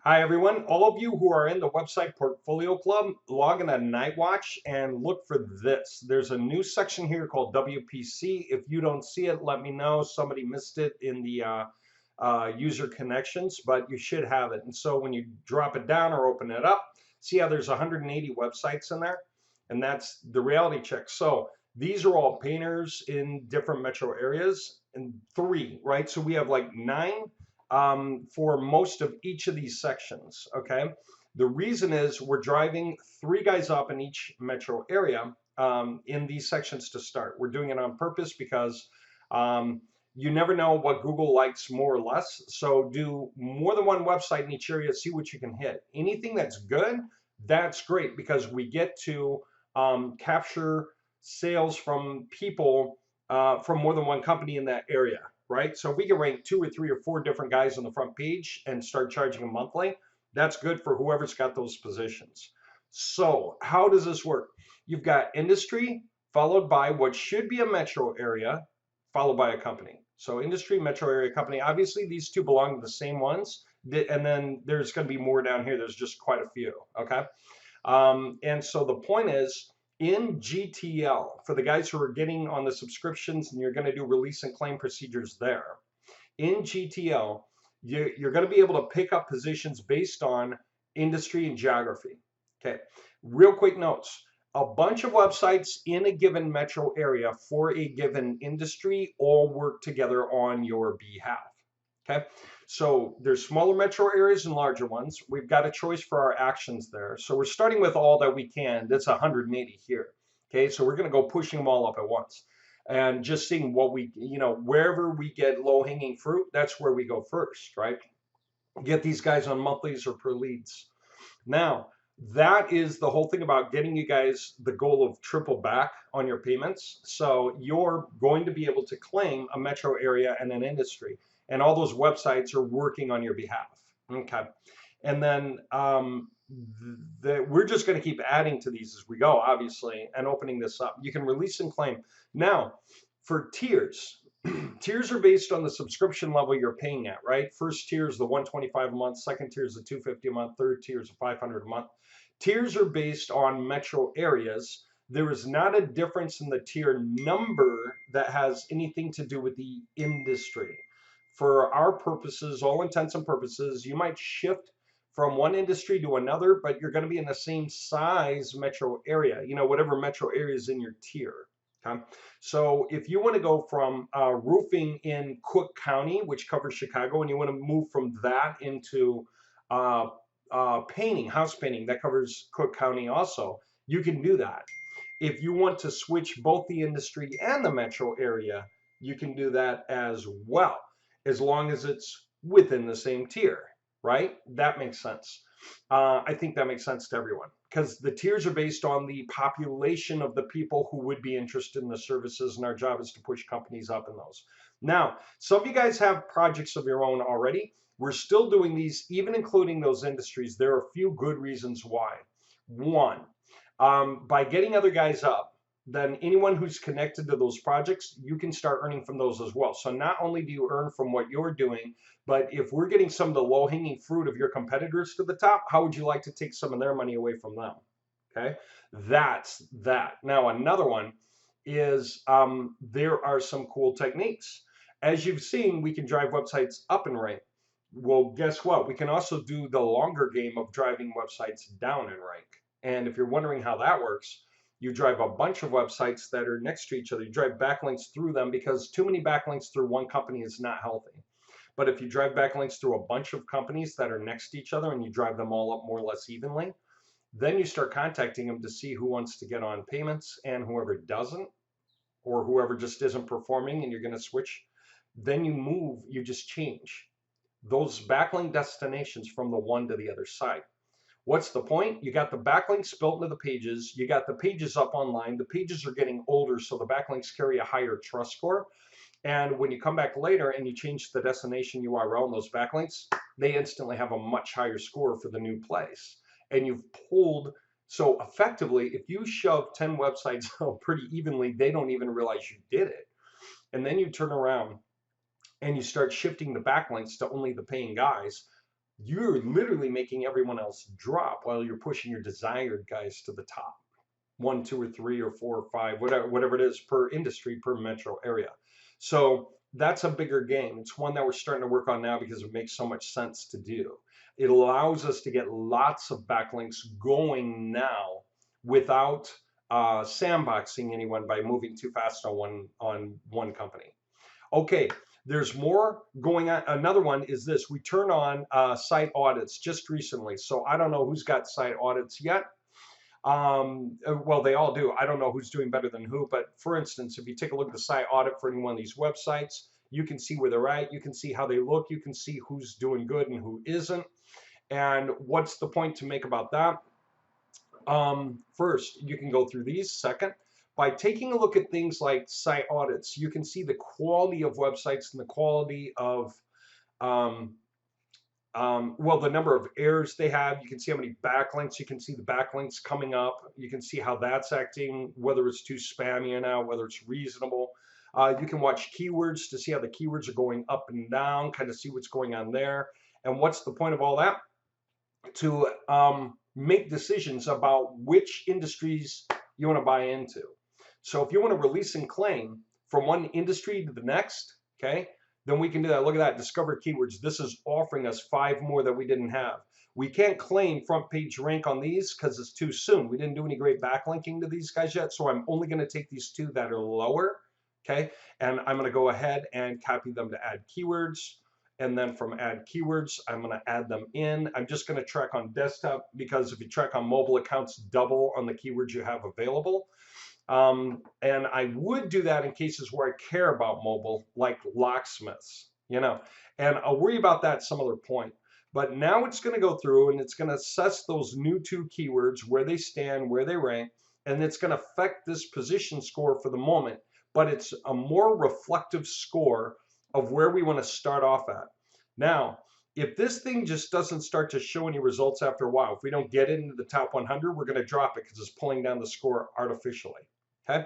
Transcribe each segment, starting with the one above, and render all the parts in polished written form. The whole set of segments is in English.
Hi, everyone. All of you who are in the website portfolio club, log in a night watch and look for this. There's a new section here called WPC. If you don't see it, let me know. Somebody missed it in the user connections, but you should have it. And so when you drop it down or open it up, see how there's 180 websites in there? And that's the reality check. So these are all painters in different metro areas and three, right? So we have like nine for most of each of these sections, okay? The reason is we're driving three guys up in each metro area in these sections to start. We're doing it on purpose because you never know what Google likes more or less. So do more than one website in each area, see what you can hit. Anything that's good, that's great because we get to capture sales from people from more than one company in that area, right? So if we can rank 2 or 3 or 4 different guys on the front page and start charging them monthly, that's good for whoever's got those positions. So how does this work? You've got industry followed by what should be a metro area, followed by a company. So industry, metro area, company. Obviously, these two belong to the same ones. And then there's going to be more down here. There's just quite a few. Okay. And so the point is, in GTL, for the guys who are getting on the subscriptions and you're going to do release and claim procedures there, in GTL, you're going to be able to pick up positions based on industry and geography. Okay, real quick notes. A bunch of websites in a given metro area for a given industry all work together on your behalf. Okay, so there's smaller metro areas and larger ones. We've got a choice for our actions there. So we're starting with all that we can. That's 180 here. Okay, so we're going to go pushing them all up at once and just seeing what we, wherever we get low hanging fruit, that's where we go first, right? Get these guys on monthlies or per leads. Now, that is the whole thing about getting you guys the goal of triple back on your payments. So you're going to be able to claim a metro area and an industry, and all those websites are working on your behalf. Okay. And then we're just going to keep adding to these as we go, obviously, and opening this up. You can release and claim. Now, for tiers, tiers are based on the subscription level you're paying at, right? First tier is the 125 a month, second tier is the 250 a month, third tier is the 500 a month. Tiers are based on metro areas. There is not a difference in the tier number that has anything to do with the industry. For our purposes, all intents and purposes, you might shift from one industry to another, but you're going to be in the same size metro area, whatever metro area is in your tier. Okay. So if you want to go from roofing in Cook County, which covers Chicago, and you want to move from that into painting, house painting, that covers Cook County also, you can do that. If you want to switch both the industry and the metro area, you can do that as well, as long as it's within the same tier, right? That makes sense. I think that makes sense to everyone because the tiers are based on the population of the people who would be interested in the services, and our job is to push companies up in those. Now, some of you guys have projects of your own already. We're still doing these, even including those industries. There are a few good reasons why. One, by getting other guys up, then anyone who's connected to those projects, you can start earning from those as well. So not only do you earn from what you're doing, but if we're getting some of the low-hanging fruit of your competitors to the top, how would you like to take some of their money away from them? Okay, that's that. Now, another one is there are some cool techniques. As you've seen, we can drive websites up in rank. Well, guess what? We can also do the longer game of driving websites down in rank. And if you're wondering how that works, you drive a bunch of websites that are next to each other. You drive backlinks through them because too many backlinks through one company is not healthy. But if you drive backlinks through a bunch of companies that are next to each other and you drive them all up more or less evenly, then you start contacting them to see who wants to get on payments, and whoever doesn't, or whoever just isn't performing and you're going to switch, then you just change those backlink destinations from the one to the other side. What's the point? You got the backlinks built into the pages. You got the pages up online. The pages are getting older, so the backlinks carry a higher trust score. And when you come back later and you change the destination URL in those backlinks, they instantly have a much higher score for the new place. And you've pulled, so effectively, if you shove 10 websites out pretty evenly, they don't even realize you did it. And then you turn around and you start shifting the backlinks to only the paying guys. you're literally making everyone else drop while you're pushing your desired guys to the top. 1, 2, or 3, or 4, or 5, whatever it is per industry, per metro area. So that's a bigger game. It's one that we're starting to work on now because it makes so much sense to do. It allows us to get lots of backlinks going now without sandboxing anyone by moving too fast on one company. Okay, there's more going on. Another one is this. We turn on site audits just recently. So I don't know who's got site audits yet. Well, they all do. I don't know who's doing better than who, but for instance, if you take a look at the site audit for any one of these websites, you can see where they're at, you can see how they look, you can see who's doing good and who isn't. And what's the point to make about that? First, you can go through these. Second, by taking a look at things like site audits, you can see the quality of websites and the quality of well, the number of errors they have. You can see how many backlinks. You can see the backlinks coming up. You can see how that's acting, whether it's too spammy or not, whether it's reasonable. You can watch keywords to see how the keywords are going up and down, kind of see what's going on there. And what's the point of all that? To make decisions about which industries you want to buy into. So if you want to release and claim from one industry to the next, okay, then we can do that. Look at that, discover keywords. This is offering us 5 more that we didn't have. We can't claim front page rank on these because it's too soon. We didn't do any great backlinking to these guys yet, so I'm only going to take these 2 that are lower, okay? And I'm going to go ahead and copy them to add keywords. And then from add keywords, I'm going to add them in. I'm just going to track on desktop because if you track on mobile accounts, double on the keywords you have available. And I would do that in cases where I care about mobile, like locksmiths, you know, and I'll worry about that some other point. But now it's going to go through and it's going to assess those new 2 keywords, where they stand, where they rank, and it's going to affect this position score for the moment. But it's a more reflective score of where we want to start off at. Now, if this thing just doesn't start to show any results after a while, if we don't get into the top 100, we're going to drop it because it's pulling down the score artificially. Okay,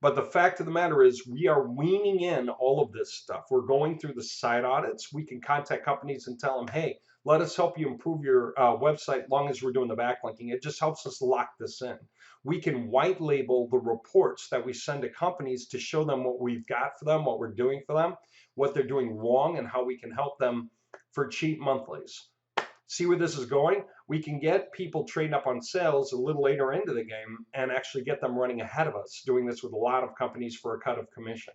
but the fact of the matter is we are weaning in all of this stuff. We're going through the site audits. We can contact companies and tell them, hey, let us help you improve your website as long as we're doing the backlinking. It just helps us lock this in. We can white label the reports that we send to companies to show them what we've got for them, what we're doing for them, what they're doing wrong, and how we can help them for cheap monthlies. See where this is going? We can get people trading up on sales a little later into the game and actually get them running ahead of us, doing this with a lot of companies for a cut of commission.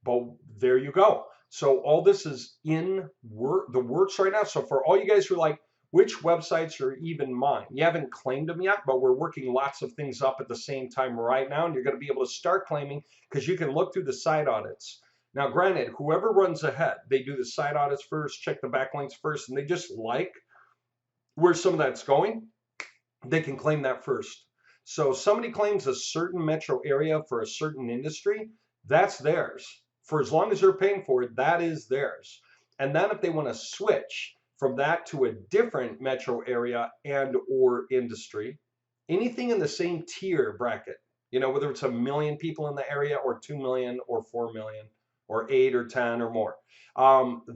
But there you go. So all this is in the works right now. So for all you guys who are like, which websites are even mine? You haven't claimed them yet, but we're working lots of things up at the same time right now, and you're going to be able to start claiming because you can look through the site audits. Now, granted, whoever runs ahead, they do the site audits first, check the backlinks first, and they just like where some of that's going, they can claim that first. So somebody claims a certain metro area for a certain industry, that's theirs. For as long as they're paying for it, that is theirs. And then if they want to switch from that to a different metro area and or industry, anything in the same tier bracket, you know, whether it's 1 million people in the area or 2 million or 4 million or 8 or 10 or more,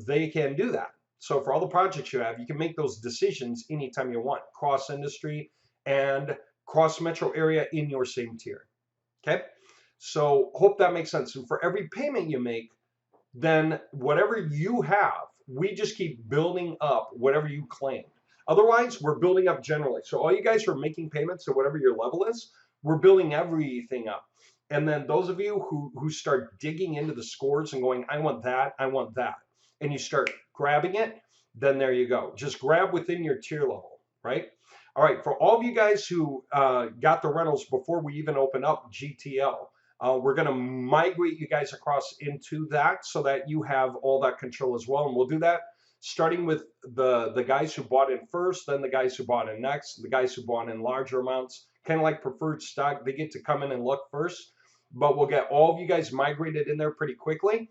they can do that. So for all the projects you have, you can make those decisions anytime you want, cross industry and cross metro area in your same tier. Okay, so hope that makes sense. And for every payment you make, then whatever you have, we just keep building up whatever you claimed. Otherwise, we're building up generally. So all you guys who are making payments at whatever your level is, we're building everything up. And then those of you who start digging into the scores and going, I want that, and you start grabbing it, then there you go. Just grab within your tier level, right? All right, for all of you guys who got the rentals before we even open up GTL, we're going to migrate you guys across into that so that you have all that control as well. And we'll do that starting with the guys who bought in first, then the guys who bought in next, the guys who bought in larger amounts, kind of like preferred stock. They get to come in and look first, but we'll get all of you guys migrated in there pretty quickly.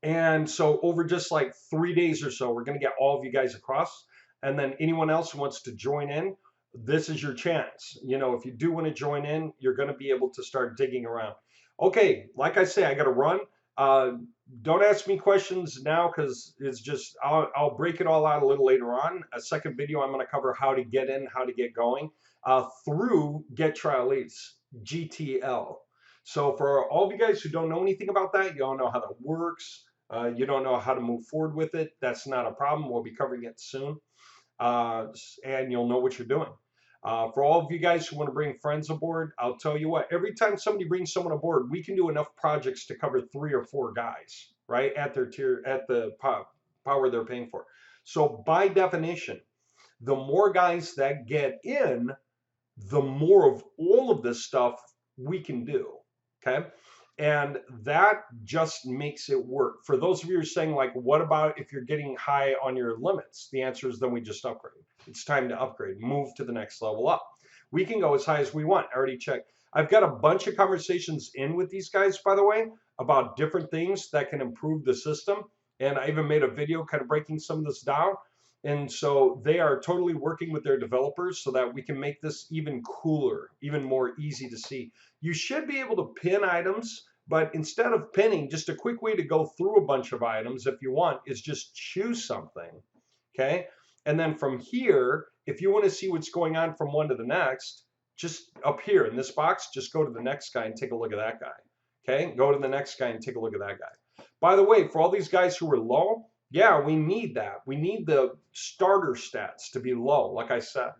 And so over just like 3 days or so, we're going to get all of you guys across. And then anyone else who wants to join in, this is your chance. You know, if you do want to join in, you're going to be able to start digging around. Okay, like I say, I got to run. Don't ask me questions now because it's just I'll break it all out a little later on. A second video, I'm going to cover how to get in, how to get going through Get Trial Leads, GTL. So for all of you guys who don't know anything about that, you don't know how that works, you don't know how to move forward with it, that's not a problem. We'll be covering it soon, and you'll know what you're doing. For all of you guys who want to bring friends aboard, I'll tell you what, every time somebody brings someone aboard, we can do enough projects to cover 3 or 4 guys, right, at their tier, at the power they're paying for. So by definition, the more guys that get in, the more of all of this stuff we can do, okay? And that just makes it work. For those of you who are saying, like, what about if you're getting high on your limits? The answer is then we just upgrade. It's time to upgrade, move to the next level up. We can go as high as we want. I already checked. I've got a bunch of conversations in with these guys, by the way, about different things that can improve the system. And I even made a video kind of breaking some of this down. And so they are totally working with their developers so that we can make this even cooler, even more easy to see. You should be able to pin items, but instead of pinning, just a quick way to go through a bunch of items, if you want, is just choose something, okay? And then from here, if you want to see what's going on from one to the next, just up here in this box, just go to the next guy and take a look at that guy, okay? Go to the next guy and take a look at that guy. By the way, for all these guys who are low, yeah, we need that. We need the starter stats to be low, like I said,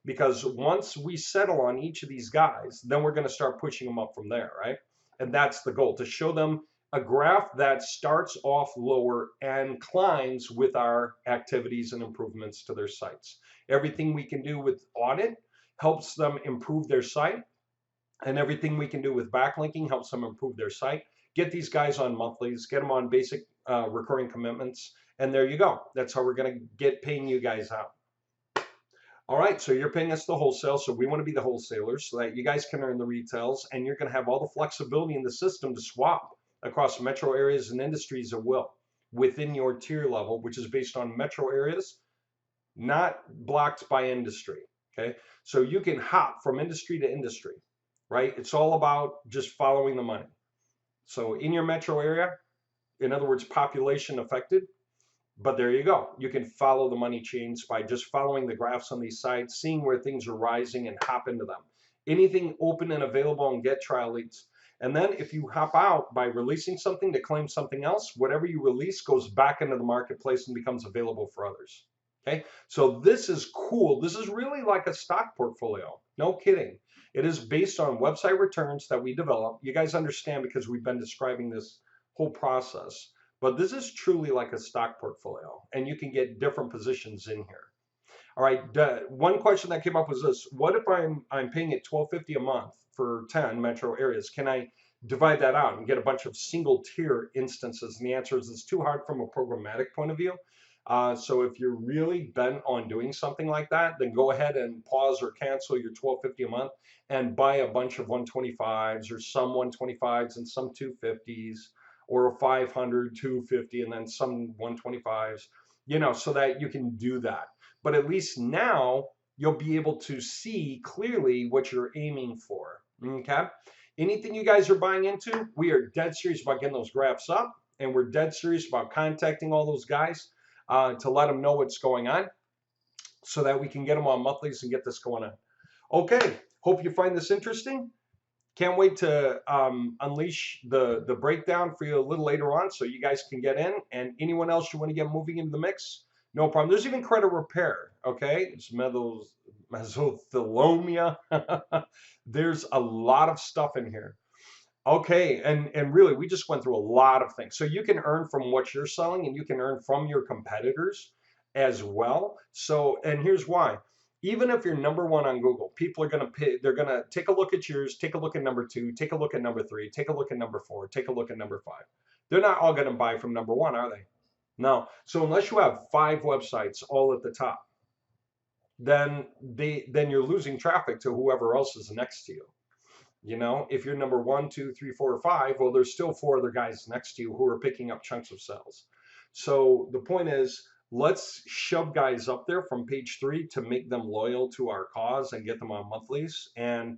because once we settle on each of these guys, then we're going to start pushing them up from there, right? And that's the goal, to show them a graph that starts off lower and climbs with our activities and improvements to their sites. Everything we can do with audit helps them improve their site, and everything we can do with backlinking helps them improve their site. Get these guys on monthlies, get them on basic recurring commitments, and there you go. That's how we're going to get paying you guys out. All right, so you're paying us the wholesale, so we want to be the wholesalers so that you guys can earn the retails, and you're going to have all the flexibility in the system to swap across metro areas and industries at will within your tier level, which is based on metro areas, not blocked by industry, okay? So you can hop from industry to industry, right? It's all about just following the money. So in your metro area, in other words, population affected, but there you go. You can follow the money chains by just following the graphs on these sites, seeing where things are rising and hop into them. Anything open and available and get trial leads. And then if you hop out by releasing something to claim something else, whatever you release goes back into the marketplace and becomes available for others. Okay, so this is cool. This is really like a stock portfolio. No kidding. It is based on website returns that we develop. You guys understand because we've been describing this whole process. But this is truly like a stock portfolio, and you can get different positions in here. All right, one question that came up was this: what if I'm paying it $12.50 a month for 10 metro areas? Can I divide that out and get a bunch of single tier instances? And the answer is it's too hard from a programmatic point of view. So if you're really bent on doing something like that, then go ahead and pause or cancel your $12.50 a month and buy a bunch of 125s or some 125s and some 250s. Or a 500, 250, and then some 125s, you know, so that you can do that. But at least now you'll be able to see clearly what you're aiming for, okay? Anything you guys are buying into, we are dead serious about getting those graphs up, and we're dead serious about contacting all those guys to let them know what's going on so that we can get them on monthlies and get this going on. Okay, hope you find this interesting. Can't wait to unleash the breakdown for you a little later on so you guys can get in. And anyone else you want to get moving into the mix, no problem. There's even credit repair, okay? It's mesothelioma. There's a lot of stuff in here. Okay, and really, we just went through a lot of things. So you can earn from what you're selling, and you can earn from your competitors as well. So, and here's why. Even if you're number one on Google, people are going to pay, they're going to take a look at yours, take a look at number 2, take a look at number 3, take a look at number 4, take a look at number 5. They're not all going to buy from number 1, are they? No. So unless you have 5 websites all at the top, then you're losing traffic to whoever else is next to you. You know, if you're number 1, 2, 3, 4, or 5, well, there's still 4 other guys next to you who are picking up chunks of sales. So the point is, let's shove guys up there from page 3 to make them loyal to our cause and get them on monthlies and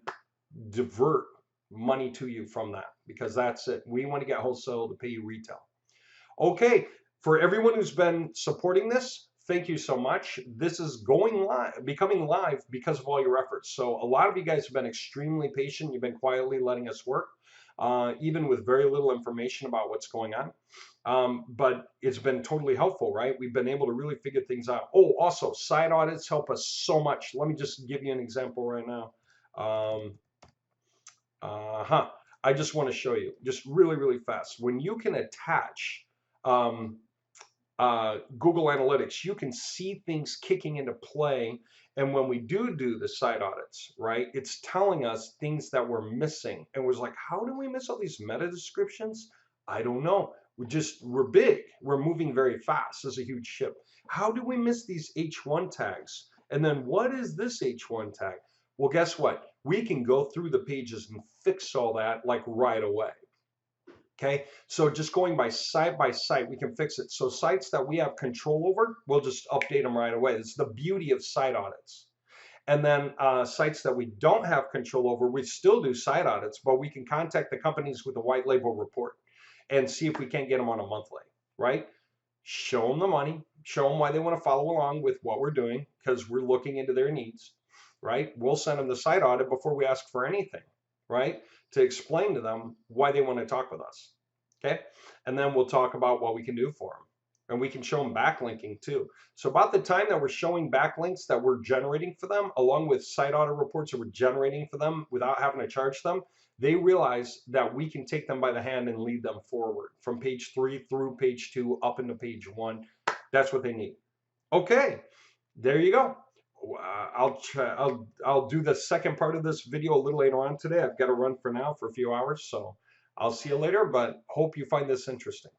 divert money to you from that, because that's it. We want to get wholesale to pay you retail. Okay, for everyone who's been supporting this, thank you so much. This is going live, becoming live because of all your efforts. So a lot of you guys have been extremely patient. You've been quietly letting us work, even with very little information about what's going on. But it's been totally helpful, right? We've been able to really figure things out. Oh, also, side audits help us so much. Let me just give you an example right now. I just want to show you, just really, really fast. When you can attach Google Analytics, you can see things kicking into play. And when we do the site audits, right, it's telling us things that we're missing. And we're like, how do we miss all these meta descriptions? I don't know. We're big. We're moving very fast. This is a huge ship. How do we miss these H1 tags? And then what is this H1 tag? Well, guess what? We can go through the pages and fix all that like right away. Okay, so just going by site, we can fix it. So sites that we have control over, we'll just update them right away. It's the beauty of site audits. And then sites that we don't have control over, we still do site audits, but we can contact the companies with a white label report and see if we can't get them on a monthly, right? Show them the money, show them why they want to follow along with what we're doing, because we're looking into their needs, right? We'll send them the site audit before we ask for anything, right? To explain to them why they want to talk with us, okay? And then we'll talk about what we can do for them. And we can show them backlinking too. So about the time that we're showing backlinks that we're generating for them, along with site audit reports that we're generating for them without having to charge them, they realize that we can take them by the hand and lead them forward from page 3 through page 2 up into page 1. That's what they need. Okay, there you go. I'll do the second part of this video a little later on today. I've got to run for now for a few hours, so I'll see you later, but hope you find this interesting.